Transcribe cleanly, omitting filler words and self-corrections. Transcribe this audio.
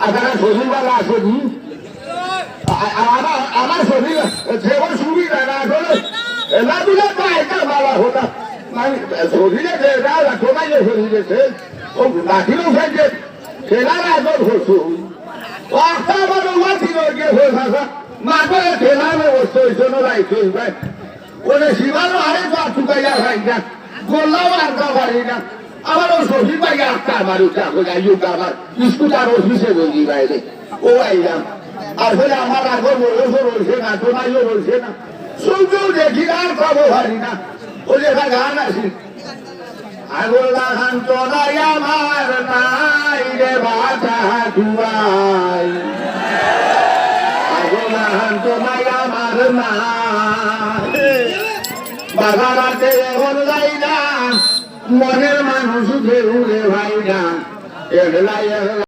আপনারা শরীরওয়ালা আসেনি আমার শরীর যেমন সুবিধা না আসলে না দিলে পায়টা মালা হতো মানে শরীরে ঠোকাইলে শরীরে ও নাকিলেও ফেলছে ঠেলার আগর হতো একটা আমার ওয়ার ছিল গিয়ে হয়ে থাকা মাঠে ঠেলার অবস্থা ওই জন্য রাইছে ওরে শিবারও আরে পা চুকাইয়া খাই না গোল্লাও আনতে পারি না আমার ওই শশী ভাই একটা আমার উঠা হয়ে আমার স্কুটার অফিসে বলি বাইরে ও আইলাম আর হলে আমার আগর বয়সও রয়েছে না তোমাইও রয়েছে না সূর্যও দেখি না আর খাবো পারি না ও লেখা গান আসি আগোলা খান চলাই আমার নাই রে বাটা দুয়াই আগোলা খান চলাই আমার নাই বাজারাতে এখন যাই না মনের মানুষ ঘেরুলে ভাই না